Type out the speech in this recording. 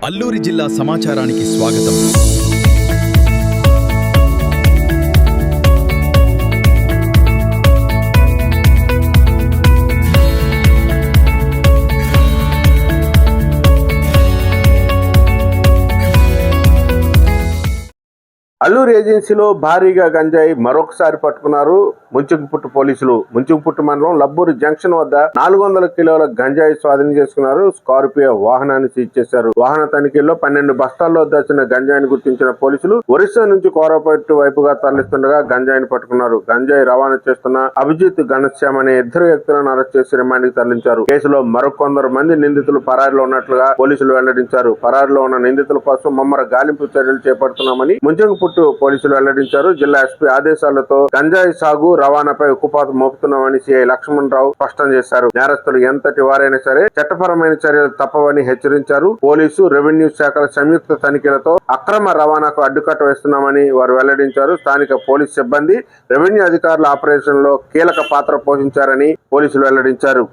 అల్లూరి జిల్లా సమాచారానికి స్వాగతం. అల్లూరు ఏజెన్సీలో భారీగా గంజాయి మరొకసారి పట్టుకున్నారు ముంచింగిపుట్టు పోలీసులు. ముంచింగిపుట్టు మండలం లబ్బూరు జంక్షన్ వద్ద 400 కిలోల గంజాయి స్వాధీనం చేసుకున్నారు. స్కార్పియో వాహనాన్ని సీజ్ చేశారు. వాహన తనిఖీల్లో 12 బస్తాల్లో దాచిన గంజాయిని గుర్తించిన పోలీసులు ఒరిస్సా నుంచి కోరాపట్టు వైపుగా తరలిస్తుండగా గంజాయిని పట్టుకున్నారు. గంజాయి రవాణా చేస్తున్న అభిజిత్ ఘనశ్యామ్ అనే 2 వ్యక్తులను అరెస్ట్ చేసి రిమాండ్కి తరలించారు. కేసులో మరికొందరు మంది నిందితులు పరారీలో ఉన్నట్లుగా పోలీసులు వెల్లడించారు. పరారీలో ఉన్న నిందితుల కోసం ముమ్మర గాలింపు చర్యలు చేపడుతున్నామని ముంచింగిపుట్టు పోలీసులు వెల్లడించారు. జిల్లా ఎస్పీ ఆదేశాలతో గంజాయి సాగు రవాణాపై ఉక్కుపాతం మోపుతున్నామని సిఐ లక్ష్మణ్ రావు స్పష్టం చేశారు. నేరస్తులు ఎంతటి వారైనా సరే చట్టపరమైన చర్యలు తప్పవని హెచ్చరించారు. పోలీసు, రెవెన్యూ శాఖల సంయుక్త తనిఖీలతో అక్రమ రవాణాకు అడ్డుకట్ట వేస్తున్నామని వారు వెల్లడించారు. స్థానిక పోలీసు సిబ్బంది, రెవెన్యూ అధికారుల ఆపరేషన్ లో కీలక పాత్ర పోషించారని పోలీసులు వెల్లడించారు.